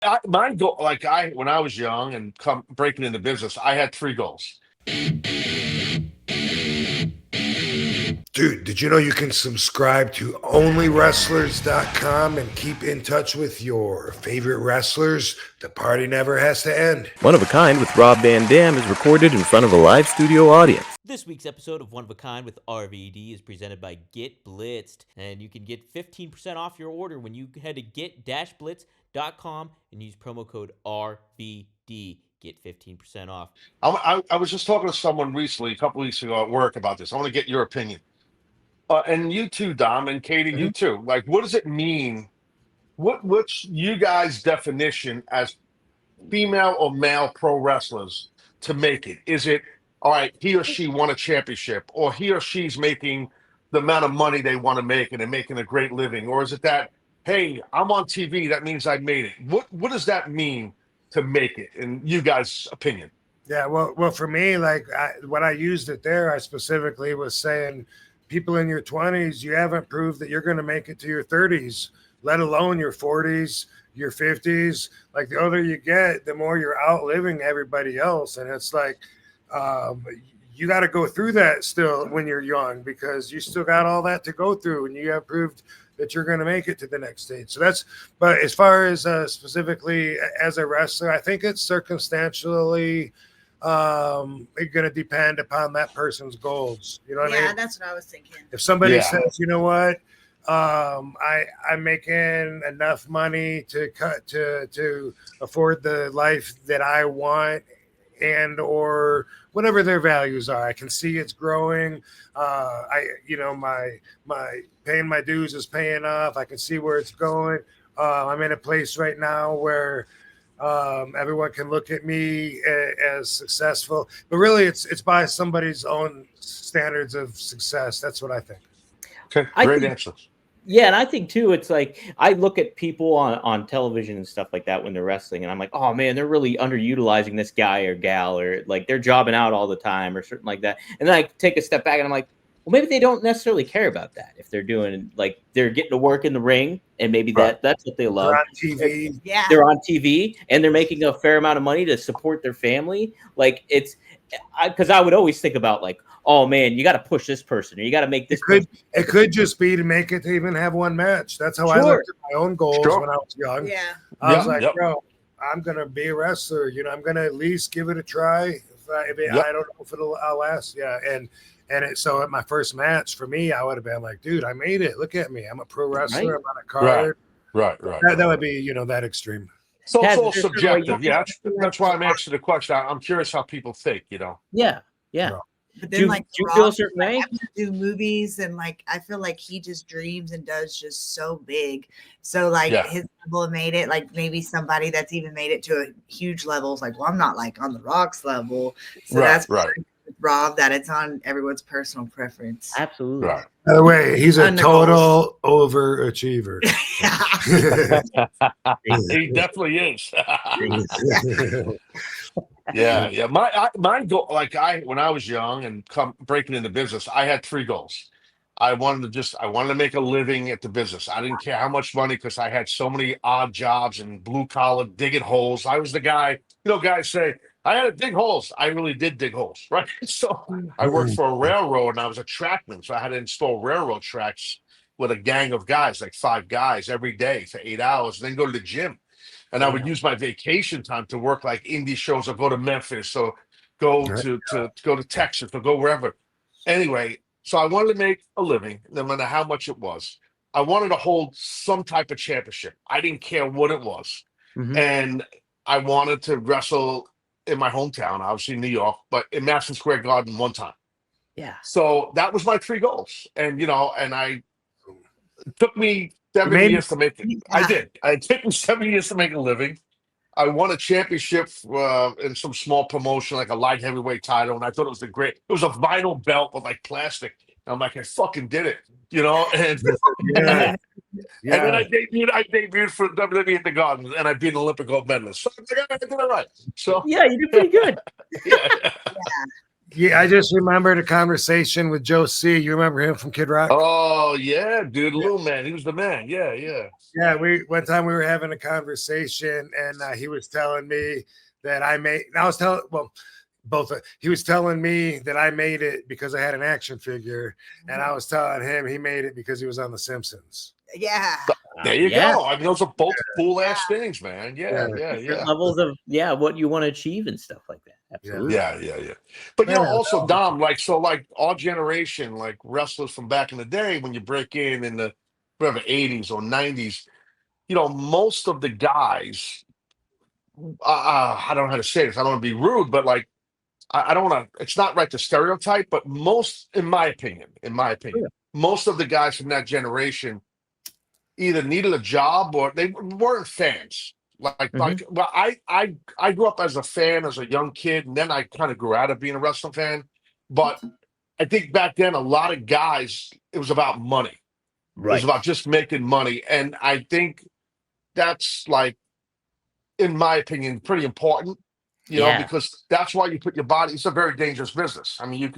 My goal, like when I was young and come breaking into business, I had three goals. Dude, did you know you can subscribe to onlywrestlers.com and keep in touch with your favorite wrestlers? The party never has to end. One of a Kind with Rob Van Dam is recorded in front of a live studio audience. This week's episode of One of a Kind with RVD is presented by Get Blitzed, and you can get 15% off your order when you head to get-blitz.com and use promo code RVD. Get 15% off. I was just talking to someone recently, a couple weeks ago at work about this. I want to get your opinion. And you too, Dom, and Katie, you too. Like, what does it mean? What's you guys' definition as female or male pro wrestlers to make it? Is it all right? He or she won a championship, or he or she's making the amount of money they want to make, and they're making a great living, or is it that hey, I'm on TV, that means I made it? What does that mean to make it? In you guys' opinion? Yeah, well, for me, like when I used it there, I specifically was saying, people in your 20s, you haven't proved that you're going to make it to your 30s, let alone your 40s, your 50s. Like the older you get, the more you're outliving everybody else, and it's like you got to go through that still when you're young because you still got all that to go through, and you have proved that you're going to make it to the next stage. So that's, but as far as specifically as a wrestler, I think it's circumstantially going to depend upon that person's goals. You know what I mean? Yeah, that's what I was thinking. If somebody says, you know what, I'm making enough money to afford the life that I want, and or whatever their values are, I can see it's growing. My paying my dues is paying off. I can see where it's going. I'm in a place right now where everyone can look at me as successful, but really it's by somebody's own standards of success. That's what I think. Okay, great answer. Yeah, and I think too, it's like I look at people on television and stuff like that when they're wrestling, and I'm like, oh man, they're really underutilizing this guy or gal, or like they're jobbing out all the time or something like that. And then I take a step back and I'm like, well, maybe they don't necessarily care about that. If they're doing, like, they're getting to work in the ring, and maybe that's what they love. They're on TV. Yeah. They're on TV, and they're making a fair amount of money to support their family. Like, because I would always think about, like, oh man, you got to push this person, or you got to make this. It could just be to make it to even have one match. That's how I looked at my own goals when I was young. Yeah. I was like, bro, I'm gonna be a wrestler. You know, I'm gonna at least give it a try. I don't know if I'll last. Yeah, so at my first match for me, I would have been like, dude, I made it. Look at me. I'm a pro wrestler. I'm on a card. Right. That would be, that extreme. So it's all subjective. Yeah, that's why I'm asking the question. I'm curious how people think. Yeah. But then, do you feel a certain way? Do movies, and like I feel like he just dreams and does just so big. So like his level made it. Like maybe somebody that's even made it to a huge level is like, well, I'm not like on the Rock's level. So that's right. Rob, that it's on everyone's personal preference. Absolutely. Right. By the way, he's a total overachiever. He definitely is. Yeah. My goal, like when I was young and breaking into business, I had three goals. I wanted to make a living at the business. I didn't care how much money because I had so many odd jobs and blue collar digging holes. I was the guy, guys say, I had to dig holes. I really did dig holes, right? So I worked for a railroad and I was a trackman. So I had to install railroad tracks with a gang of guys, like 5 guys every day for 8 hours, and then go to the gym. And I would use my vacation time to work like indie shows or go to Memphis or go to Texas or go wherever. Anyway, so I wanted to make a living, no matter how much it was. I wanted to hold some type of championship. I didn't care what it was. Mm-hmm. And I wanted to wrestle in my hometown, obviously New York, but in Madison Square Garden one time. Yeah. So that was my 3 goals. And, it took me 7 years to make it. I did. It took me 7 years to make a living. I won a championship in some small promotion, like a light heavyweight title. And I thought it was a vinyl belt with like plastic. And I'm like, I fucking did it, and and then I debuted for WWE at the Garden, and I beat an Olympic gold medalist. So I did it right. So yeah, you did pretty good. Yeah, I just remembered a conversation with Joe C. You remember him from Kid Rock? Oh yeah, dude, little man, he was the man. Yeah, yeah. Yeah, one time we were having a conversation, and he was telling me that I made. And I was telling both. He was telling me that I made it because I had an action figure, and I was telling him he made it because he was on The Simpsons. Yeah. There you go. I mean, those are both cool ass things, man. Yeah, yeah, Different yeah. levels of what you want to achieve and stuff like that. Absolutely. Yeah, yeah, yeah. But you know, Yeah. also Dom, like our generation, like wrestlers from back in the day, when you break in the whatever 80s or 90s, you know, most of the guys, I don't know how to say this. I don't want to be rude, but like I don't want to. It's not right to stereotype, but most, in my opinion, most of the guys from that generation either needed a job or they weren't fans. Well, I grew up as a fan as a young kid, and then I kind of grew out of being a wrestling fan. But I think back then a lot of guys, it was about money. It was about just making money, and I think that's like, in my opinion, pretty important. You know, because that's why you put your body. It's a very dangerous business. I mean, you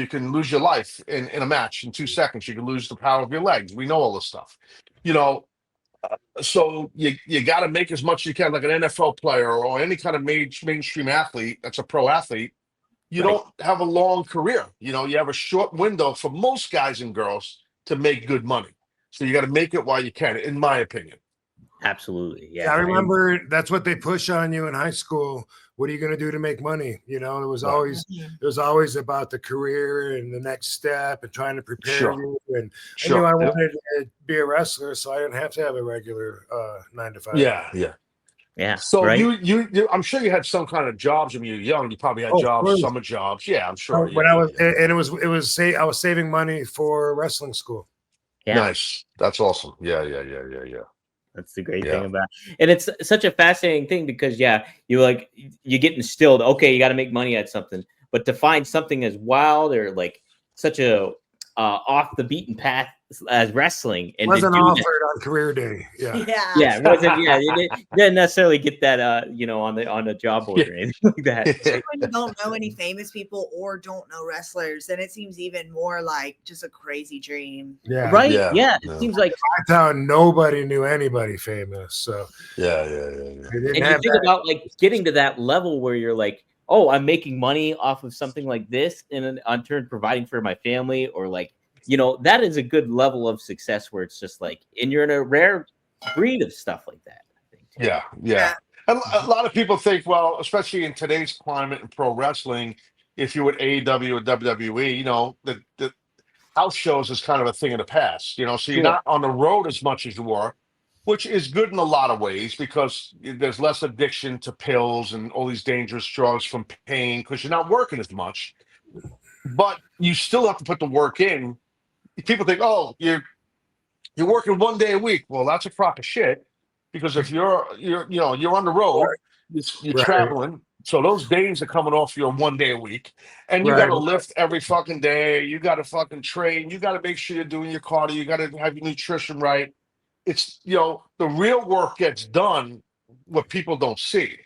can lose your life in a match in 2 seconds. You can lose the power of your legs. We know all this stuff. You know, so you got to make as much as you can, like an NFL player or any kind of mainstream athlete that's a pro athlete. You don't have a long career. You know, you have a short window for most guys and girls to make good money. So you got to make it while you can, in my opinion. Absolutely. Yeah. I remember that's what they push on you in high school. What are you going to do to make money? You know, it was always about the career and the next step and trying to prepare you. And I knew I wanted to be a wrestler, so I didn't have to have a regular 9 to 5. Yeah, yeah. Yeah. So you I'm sure you had some kind of jobs when you were young. You probably had jobs, summer jobs. Yeah, I'm sure. When I was I was saving money for wrestling school. Yeah. Nice. That's awesome. Yeah. That's the great thing about it. And it's such a fascinating thing because you get instilled, okay, you got to make money at something, but to find something as wild or like such a off the beaten path as wrestling, and wasn't offered on career day. Yeah. You didn't necessarily get that on a job board or anything like that. When you don't know any famous people or don't know wrestlers, then it seems even more like just a crazy dream. Yeah. Right. Yeah. It seems like my town, nobody knew anybody famous. So yeah. And you think about like getting to that level where you're like, oh, I'm making money off of something like this, and in turn providing for my family, or like, that is a good level of success where it's just like, and you're in a rare breed of stuff like that. I think. Yeah. And a lot of people think, well, especially in today's climate in pro wrestling, if you're with AEW or WWE, the house shows is kind of a thing of the past. So you're not on the road as much as you were, which is good in a lot of ways because there's less addiction to pills and all these dangerous drugs from pain because you're not working as much. But you still have to put the work in. People think, oh, you're working 1 day a week. Well, that's a crock of shit because if you're on the road, you're traveling. So those days are coming off your 1 day a week, and you got to lift every fucking day. You got to fucking train. You got to make sure you're doing your cardio. You got to have your nutrition right. It's the real work gets done what people don't see.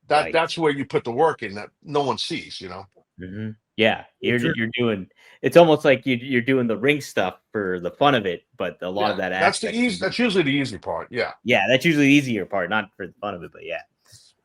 That's where you put the work in that no one sees. Mm-hmm. Yeah, you're doing. It's almost like you're doing the ring stuff for the fun of it, but a lot of that that's usually the easy part. Yeah, that's usually the easier part, not for the fun of it, but yeah.